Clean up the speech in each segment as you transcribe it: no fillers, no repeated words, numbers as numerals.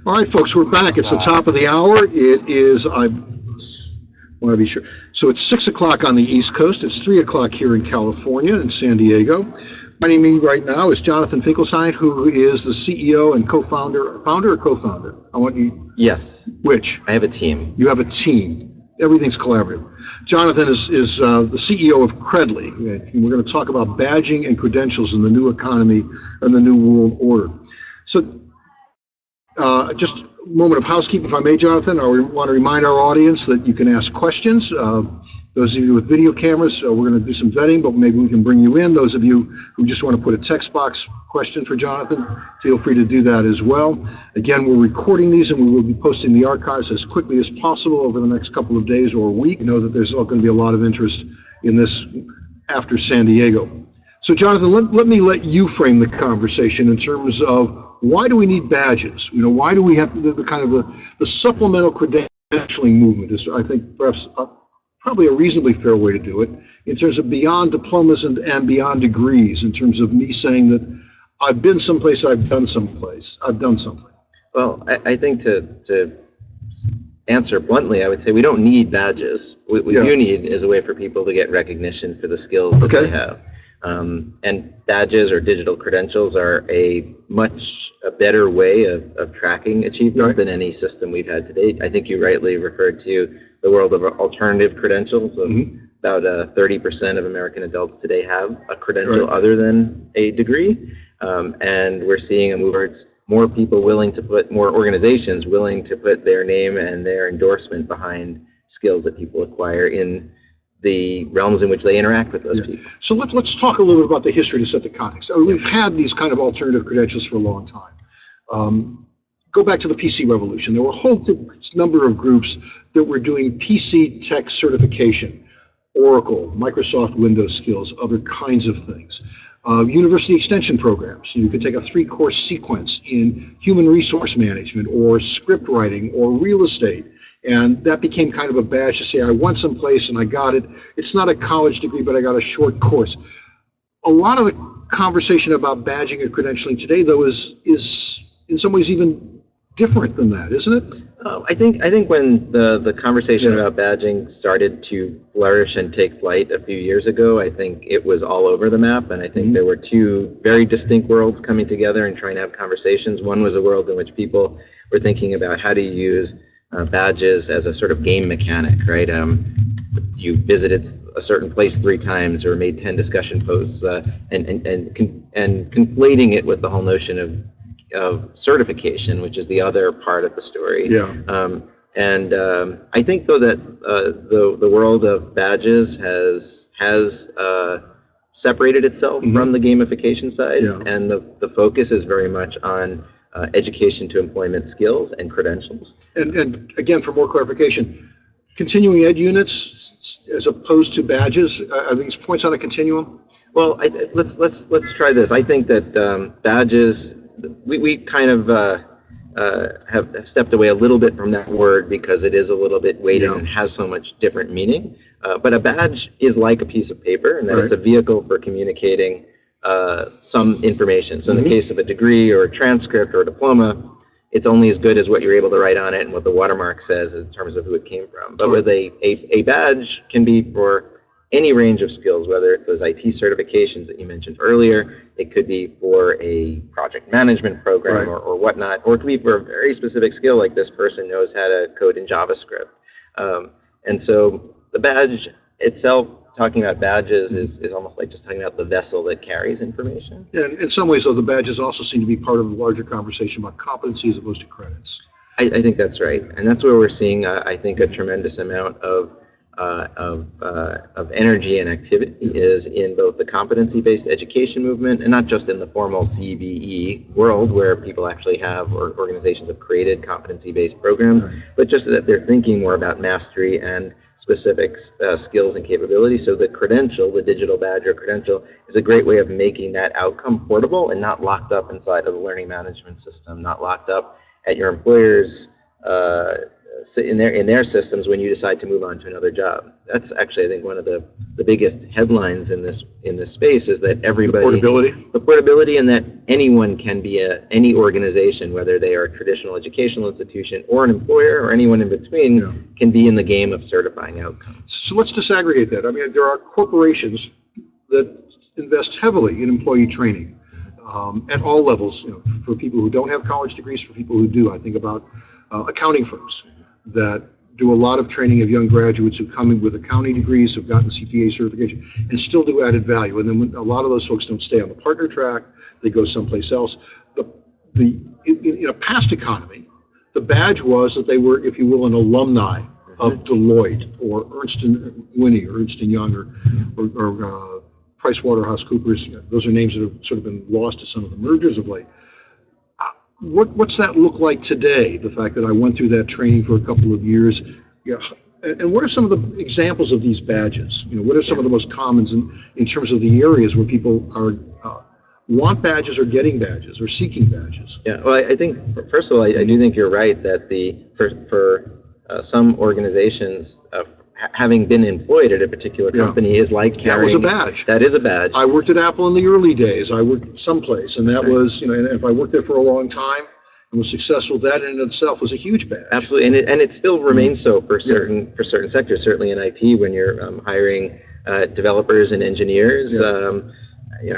All right, folks, we're back. It's the top of the hour. It is, I want to be sure. So it's 6 o'clock on the East Coast. It's 3 o'clock here in California and San Diego. Joining me right now is Jonathan Finkelstein, who is the CEO and co-founder, founder or co-founder? I want you. Yes. Which? I have a team. You have a team. Everything's collaborative. Jonathan is the CEO of Credly. And we're going to talk about badging and credentials in the new economy and the new world order. So just a moment of housekeeping, if I may, Jonathan. I want to remind our audience that you can ask questions. Those of you with video cameras, we're going to do some vetting, but maybe we can bring you in. Those of you who just want to put a text box question for Jonathan, feel free to do that as well. Again, we're recording these and we will be posting the archives as quickly as possible over the next couple of days or a week. I know that there's going to be a lot of interest in this after San Diego. So Jonathan, let you frame the conversation in terms of why do we need badges? You know, why do we have the kind of the supplemental credentialing movement is, I think, perhaps probably a reasonably fair way to do it in terms of beyond diplomas and beyond degrees, in terms of me saying that I've been someplace, I've done someplace, I've done something. Well, I think to answer bluntly, I would say we don't need badges. What we do need is a way for people to get recognition for the skills that they have. And badges or digital credentials are a much better way of tracking achievement than any system we've had to date. I think you rightly referred to the world of alternative credentials. About 30% of American adults today have a credential other than a degree. And we're seeing a move towards more people willing to put, more organizations willing to put their name and their endorsement behind skills that people acquire in the realms in which they interact with those people. So let's talk a little bit about the history to set the context. I mean, we've had these kind of alternative credentials for a long time. Go back to the PC revolution. There were a whole number of groups that were doing PC tech certification, Oracle, Microsoft Windows skills, other kinds of things. University extension programs. You could take a 3-course sequence in human resource management or script writing or real estate. And that became kind of a badge to say, I went someplace and I got it. It's not a college degree, but I got a short course. A lot of the conversation about badging and credentialing today, though, is in some ways even different than that, isn't it? I think when the conversation about badging started to flourish and take flight a few years ago, I think it was all over the map, and I think there were two very distinct worlds coming together and trying to have conversations. One was a world in which people were thinking about how to use badges as a sort of game mechanic, right? You visited a certain place 3 times or made 10 discussion posts, and conflating it with the whole notion of certification, which is the other part of the story. I think though that the world of badges has separated itself from the gamification side, and the focus is very much on education to employment skills and credentials. And again, for more clarification, continuing ed units as opposed to badges, are these points on a continuum? Well, let's try this. I think that badges, we kind of have stepped away a little bit from that word because it is a little bit weighted and has so much different meaning. But a badge is like a piece of paper, and that it's a vehicle for communicating some information. So in the case of a degree or a transcript or a diploma, it's only as good as what you're able to write on it and what the watermark says in terms of who it came from. But with a badge can be for any range of skills, whether it's those IT certifications that you mentioned earlier, it could be for a project management program or whatnot, or it could be for a very specific skill, like this person knows how to code in JavaScript. And so the badge itself, talking about badges is almost like just talking about the vessel that carries information. Yeah, and in some ways, though, the badges also seem to be part of the larger conversation about competency as opposed to credits. I think that's right, and that's where we're seeing, I think, a tremendous amount of energy and activity is in both the competency-based education movement, and not just in the formal CBE world where people actually have, or organizations have created competency-based programs, but just that they're thinking more about mastery and specific skills and capabilities. So the credential, the digital badge or credential, is a great way of making that outcome portable and not locked up inside of the learning management system, not locked up at your employer's in their systems when you decide to move on to another job. That's actually, I think, one of the biggest headlines in this space is that everybody, the portability, and that anyone can be any organization, whether they are a traditional educational institution or an employer or anyone in between, can be in the game of certifying outcomes. So let's disaggregate that. I mean, there are corporations that invest heavily in employee training at all levels, for people who don't have college degrees, for people who do. I think about accounting firms that do a lot of training of young graduates who come in with accounting degrees, have gotten CPA certification, and still do added value. And then when a lot of those folks don't stay on the partner track, they go someplace else. But in a past economy, the badge was that they were, if you will, an alumni of Deloitte or Ernst & Winnie or Ernst & Young or PricewaterhouseCoopers. Those are names that have sort of been lost to some of the mergers of late. What's that look like today, the fact that I went through that training for a couple of years? And what are some of the examples of these badges? What are some of the most commons in terms of the areas where people are want badges or getting badges or seeking badges? Yeah, well, I think, first of all, I do think you're right that for some organizations, having been employed at a particular company is like carrying. That was a badge. That is a badge. I worked at Apple in the early days. I worked someplace, and that was, and if I worked there for a long time and was successful, that in itself was a huge badge. Absolutely, and it still remains so for certain sectors. Certainly in IT, when you're hiring developers and engineers.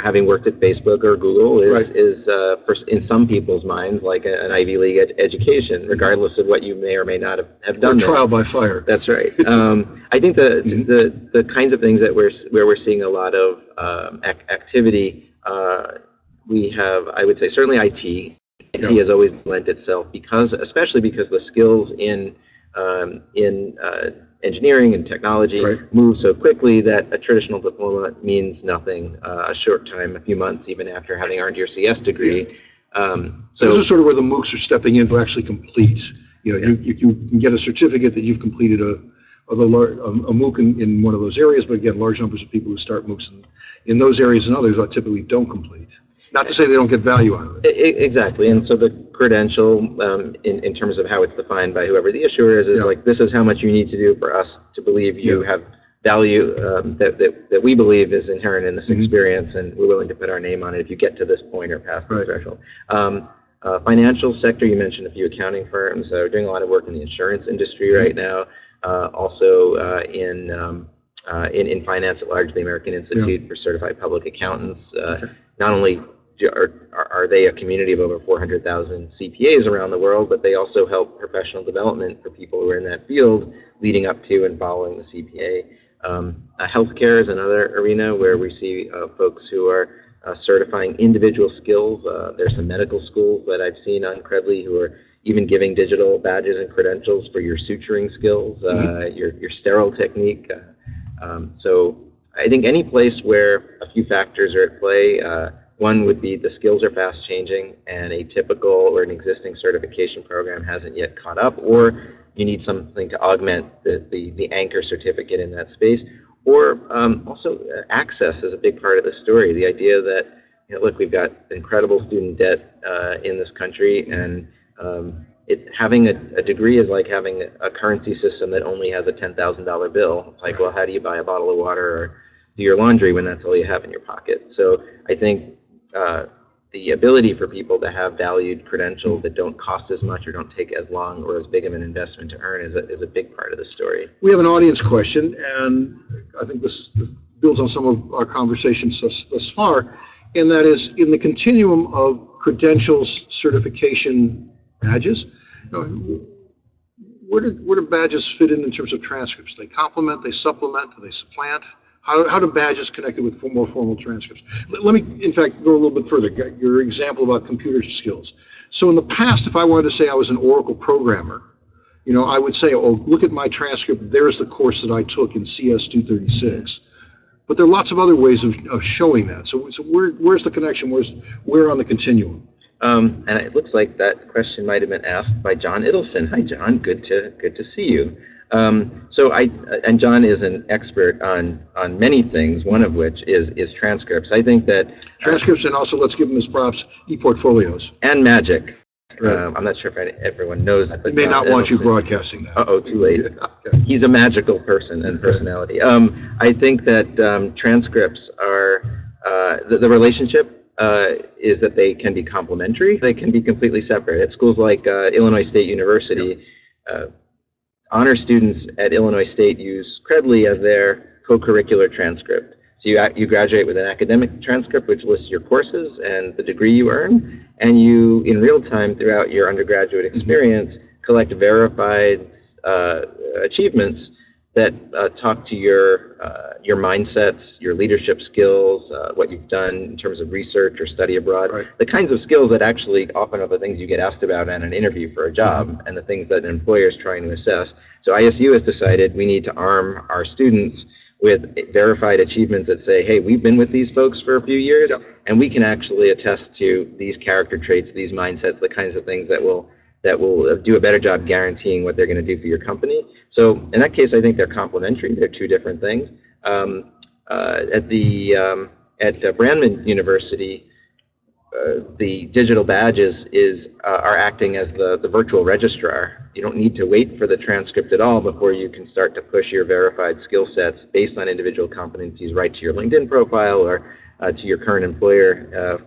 Having worked at Facebook or Google is in some people's minds like an Ivy League education, regardless of what you may or may not have done. Or trial by fire. That's right. I think the kinds of things that we're seeing a lot of activity. We have, I would say, certainly IT. IT has always lent itself especially because the skills in engineering and technology move so quickly that a traditional diploma means nothing a short time, a few months, even after having earned your CS degree. So this is sort of where the MOOCs are stepping in to actually complete. You can get a certificate that you've completed a MOOC in one of those areas, but again, large numbers of people who start MOOCs in those areas and others typically don't complete. Not to say they don't get value out of it. Exactly, and so the credential, in terms of how it's defined by whoever the issuer is like, this is how much you need to do for us to believe you have value that we believe is inherent in this experience, and we're willing to put our name on it if you get to this point or past this threshold. Financial sector, you mentioned a few accounting firms. We're doing a lot of work in the insurance industry right now. Also in finance at large, the American Institute for Certified Public Accountants. Not only are they a community of over 400,000 CPAs around the world, but they also help professional development for people who are in that field leading up to and following the CPA. Healthcare is another arena where we see folks who are certifying individual skills. There's some medical schools that I've seen on Credly who are even giving digital badges and credentials for your suturing skills, your sterile technique. So I think any place where a few factors are at play, one would be the skills are fast changing and a typical or an existing certification program hasn't yet caught up, or you need something to augment the anchor certificate in that space. Or also access is a big part of the story. The idea that, look, we've got incredible student debt in this country, and having a degree is like having a currency system that only has a $10,000 bill. It's like, well, how do you buy a bottle of water or do your laundry when that's all you have in your pocket? So I think the ability for people to have valued credentials that don't cost as much or don't take as long or as big of an investment to earn is a big part of the story. We have an audience question, and I think this builds on some of our conversations thus far, and that is, in the continuum of credentials, certification, badges, where do badges fit in terms of transcripts? They complement, they supplement, do they supplant? How do badges connect with more formal transcripts? Let me, in fact, go a little bit further. Your example about computer skills. So in the past, if I wanted to say I was an Oracle programmer, I would say, oh, look at my transcript. There's the course that I took in CS 236. But there are lots of other ways of showing that. So where's the connection? Where on the continuum? And it looks like that question might have been asked by John Idelson. Hi, John. Good to see you. And John is an expert on many things, one of which is transcripts. I think that transcripts, and also, let's give him his props, e-portfolios. And magic. Right. I'm not sure if everyone knows that. But he may not want you broadcasting that. Uh-oh, too late. Okay. He's a magical person and personality. I think that transcripts are the relationship is that they can be complementary. They can be completely separate. At schools like Illinois State University, honor students at Illinois State use Credly as their co-curricular transcript. So you graduate with an academic transcript which lists your courses and the degree you earn, and you, in real time throughout your undergraduate experience, collect verified achievements that talk to your mindsets, your leadership skills, what you've done in terms of research or study abroad, Right. the kinds of skills that actually often are the things you get asked about in an interview for a job, and the things that an employer is trying to assess. So ISU has decided we need to arm our students with verified achievements that say, hey, we've been with these folks for a few years, and we can actually attest to these character traits, these mindsets, the kinds of things that will do a better job guaranteeing what they're going to do for your company. So in that case, I think they're complementary. They're two different things. At Brandman University, the digital badges are acting as the virtual registrar. You don't need to wait for the transcript at all before you can start to push your verified skill sets based on individual competencies right to your LinkedIn profile or to your current employer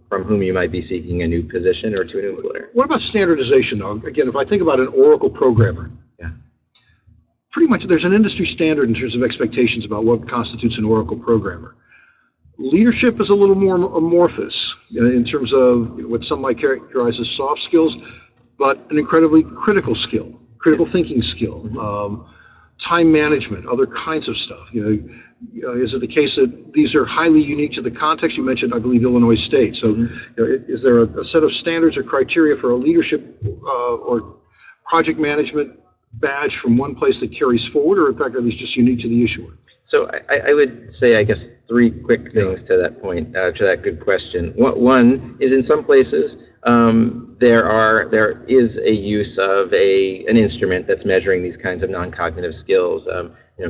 from whom you might be seeking a new position, or to a new employer. What about standardization, though? Again, if I think about an Oracle programmer, pretty much there's an industry standard in terms of expectations about what constitutes an Oracle programmer. Leadership is a little more amorphous in terms of what some might characterize as soft skills, but an incredibly critical skill, critical thinking skill, time management, other kinds of stuff. Is it the case that these are highly unique to the context? You mentioned, I believe, Illinois State. So is there a set of standards or criteria for a leadership or project management badge from one place that carries forward, or in fact are these just unique to the issuer? So I would say, I guess, three quick things to that point, to that good question. One is, in some places, there is a use of an instrument that's measuring these kinds of non-cognitive skills.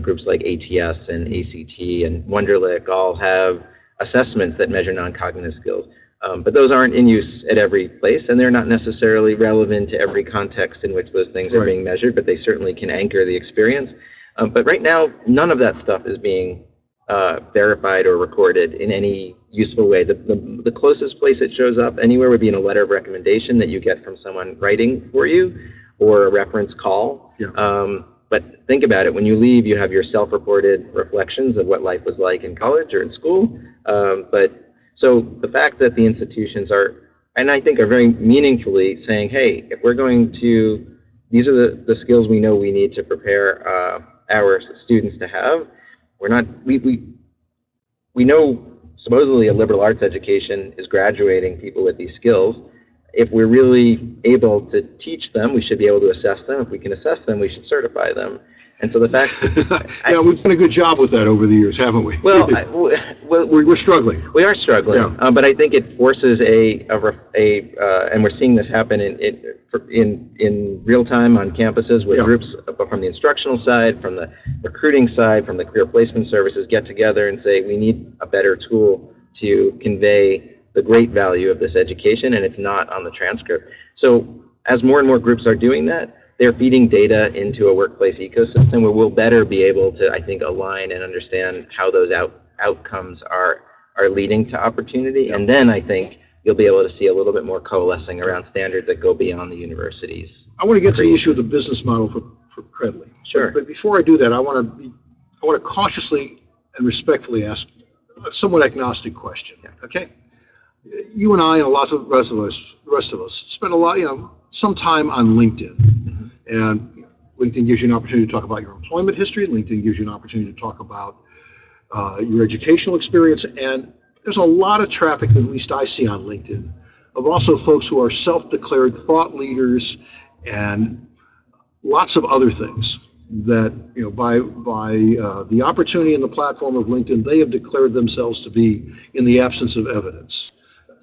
Groups like ATS and ACT and Wonderlic all have assessments that measure non-cognitive skills. But those aren't in use at every place, and they're not necessarily relevant to every context in which those things are being measured, but they certainly can anchor the experience. But right now, none of that stuff is being verified or recorded in any useful way. The closest place it shows up anywhere would be in a letter of recommendation that you get from someone writing for you, or a reference call. But think about it, when you leave, you have your self-reported reflections of what life was like in college or in school. So the fact that the institutions are, and I think are very meaningfully saying, hey, if we're going to, these are the skills we know we need to prepare our students to have. We know supposedly a liberal arts education is graduating people with these skills. If we're really able to teach them, we should be able to assess them. If we can assess them, we should certify them. And so the fact we've done a good job with that over the years, haven't we? Well, we're struggling. We are struggling, but I think it forces and we're seeing this happen in real time on campuses with groups from the instructional side, from the recruiting side, from the career placement services get together and say, we need a better tool to convey the great value of this education, and it's not on the transcript. So as more and more groups are doing that, they're feeding data into a workplace ecosystem where we'll better be able to, I think, align and understand how those outcomes are leading to opportunity. And then I think you'll be able to see a little bit more coalescing around standards that go beyond the universities. I want to get to the issue of the business model for Credly. Sure. But before I do that, I want to cautiously and respectfully ask a somewhat agnostic question. Okay. You and I and lots of the rest of us spend a lot, some time on LinkedIn, and LinkedIn gives you an opportunity to talk about your employment history. LinkedIn gives you an opportunity to talk about your educational experience, and there's a lot of traffic that at least I see on LinkedIn of also folks who are self-declared thought leaders and lots of other things that, by the opportunity and the platform of LinkedIn, they have declared themselves to be in the absence of evidence.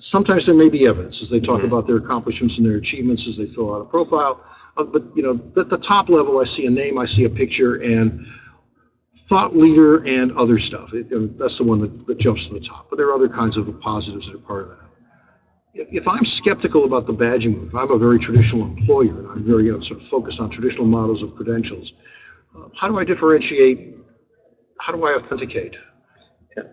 Sometimes there may be evidence as they talk about their accomplishments and their achievements as they fill out a profile. But at the top level, I see a name, I see a picture, and thought leader and other stuff. That's the one that jumps to the top. But there are other kinds of positives that are part of that. If I'm skeptical about the badging move, I'm a very traditional employer, and I'm very sort of focused on traditional models of credentials. How do I differentiate? How do I authenticate?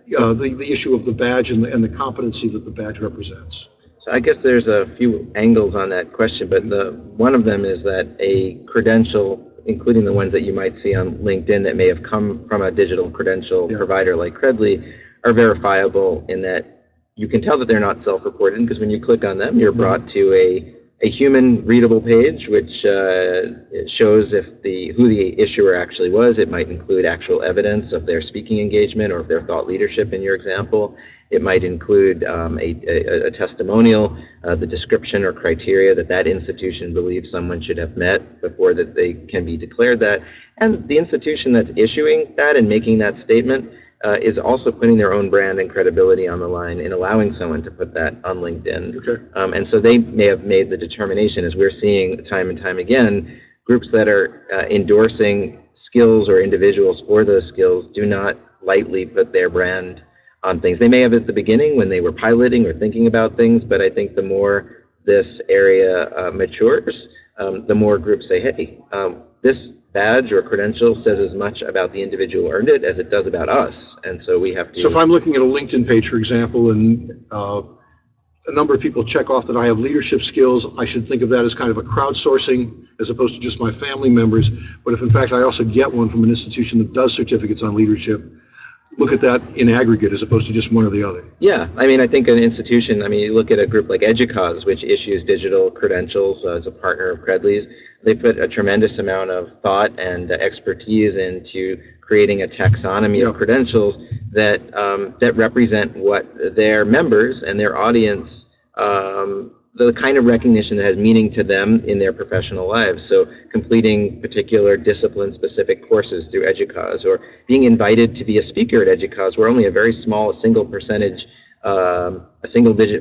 the issue of the badge and the competency that the badge represents? So I guess there's a few angles on that question, but one of them is that a credential, including the ones that you might see on LinkedIn that may have come from a digital credential provider like Credly, are verifiable in that you can tell that they're not self-reported, because when you click on them, you're brought to a human readable page, which shows who the issuer actually was. It might include actual evidence of their speaking engagement or of their thought leadership in your example. It might include a testimonial, the description or criteria that institution believes someone should have met before that they can be declared that. And the institution that's issuing that and making that statement is also putting their own brand and credibility on the line in allowing someone to put that on LinkedIn. Okay. And so they may have made the determination, as we're seeing time and time again, groups that are endorsing skills or individuals for those skills do not lightly put their brand on things. They may have at the beginning when they were piloting or thinking about things, but I think the more this area matures, the more groups say, hey, this badge or credential says as much about the individual who earned it as it does about us, and so we have to. So if I'm looking at a LinkedIn page, for example, and a number of people check off that I have leadership skills, I should think of that as kind of a crowdsourcing as opposed to just my family members. But if in fact I also get one from an institution that does certificates on leadership, look at that in aggregate as opposed to just one or the other. Yeah, I mean, I think an institution, you look at a group like EDUCAUSE, which issues digital credentials as a partner of Credly's. They put a tremendous amount of thought and expertise into creating a taxonomy of credentials that represent what their members and their audience, the kind of recognition that has meaning to them in their professional lives. So completing particular discipline-specific courses through EDUCAUSE, or being invited to be a speaker at EDUCAUSE, where only a very small, a single-digit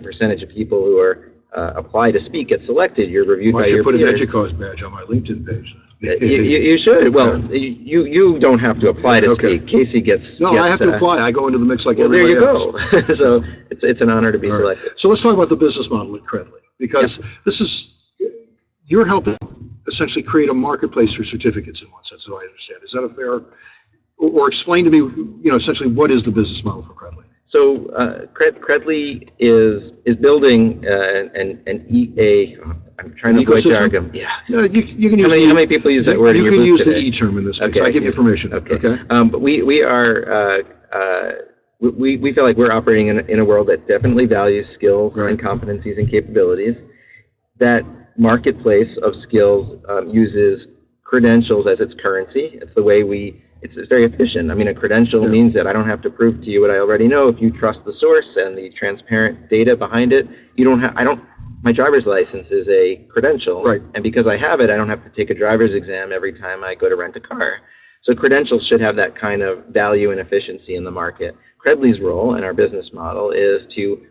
percentage of people who are apply to speak get selected. You're reviewed by your peers. I should put an EDUCAUSE badge on my LinkedIn page. You should. Well, you don't have to apply to speak. Casey gets. No, I have to apply. I go into the mix like everybody else. There you go. So it's an honor to be selected. So let's talk about the business model at Credly, because you're helping essentially create a marketplace for certificates in one sense, so I understand. Is that a fair, or explain to me, essentially what is the business model for Credly? So Credly is building I'm trying to avoid jargon. Yeah. No, you can use how many people use that word? You can use the E term in this case. Okay, I give you permission. Okay. But we are we feel like we're operating in a world that definitely values skills and competencies and capabilities. That marketplace of skills uses credentials as its currency. It's the way it's very efficient. A credential means that I don't have to prove to you what I already know. If you trust the source and the transparent data behind it, my driver's license is a credential. Right. And because I have it, I don't have to take a driver's exam every time I go to rent a car. So credentials should have that kind of value and efficiency in the market. Credly's role in our business model is to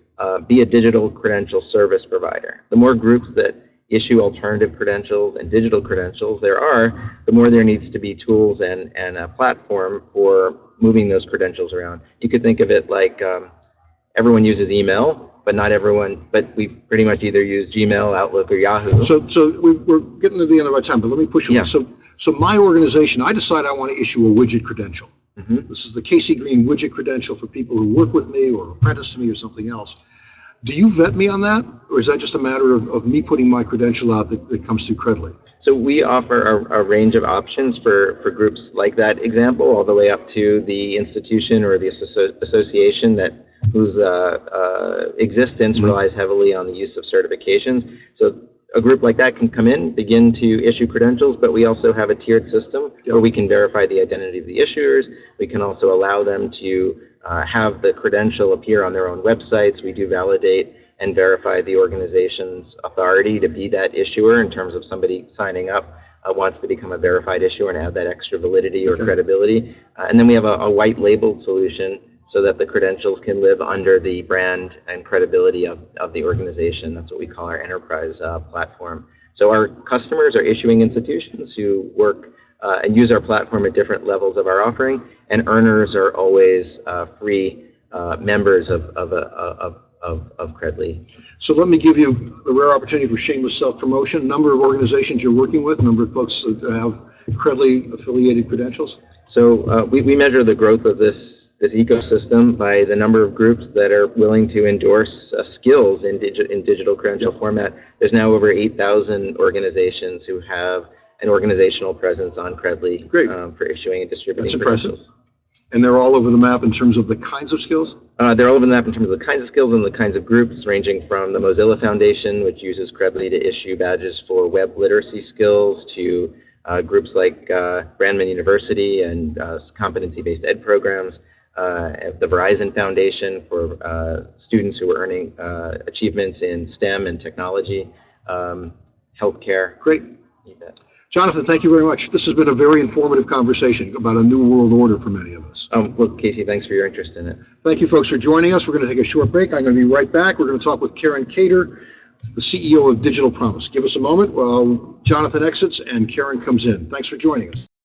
be a digital credential service provider. The more groups that issue alternative credentials and digital credentials there are, the more there needs to be tools and a platform for moving those credentials around. You could think of it like everyone uses email, but not everyone, but we pretty much either use Gmail, Outlook, or Yahoo. So we're getting to the end of our time, but let me push you. Yeah. So my organization, I decide I want to issue a widget credential. Mm-hmm. This is the Casey Green widget credential for people who work with me or apprentice to me or something else. Do you vet me on that, or is that just a matter of me putting my credential out that comes through Credly? So we offer a range of options for groups like that example, all the way up to the institution or the association whose existence relies heavily on the use of certifications. So a group like that can come in, begin to issue credentials, but we also have a tiered system where we can verify the identity of the issuers. We can also allow them to have the credential appear on their own websites. We do validate and verify the organization's authority to be that issuer in terms of somebody signing up wants to become a verified issuer and add that extra validity or credibility. And then we have a white labeled solution so that the credentials can live under the brand and credibility of the organization. That's what we call our enterprise platform. So our customers are issuing institutions who work and use our platform at different levels of our offering, and earners are always free members of Credly. So let me give you the rare opportunity for shameless self-promotion. Number of organizations you're working with, number of folks that have Credly affiliated credentials? So we measure the growth of this ecosystem by the number of groups that are willing to endorse skills in digital credential format. There's now over 8,000 organizations who have an organizational presence on Credly for issuing and distributing That's credentials. impressive. And they're all over the map in terms of the kinds of skills? They're all over the map in terms of the kinds of skills and the kinds of groups, ranging from the Mozilla Foundation, which uses Credly to issue badges for web literacy skills, to groups like Brandman University and competency-based ed programs, the Verizon Foundation for students who are earning achievements in STEM and technology, healthcare. Great. You bet. Jonathan, thank you very much. This has been a very informative conversation about a new world order for many of us. Well, Casey, thanks for your interest in it. Thank you, folks, for joining us. We're going to take a short break. I'm going to be right back. We're going to talk with Karen Cater, the CEO of Digital Promise. Give us a moment while Jonathan exits and Karen comes in. Thanks for joining us.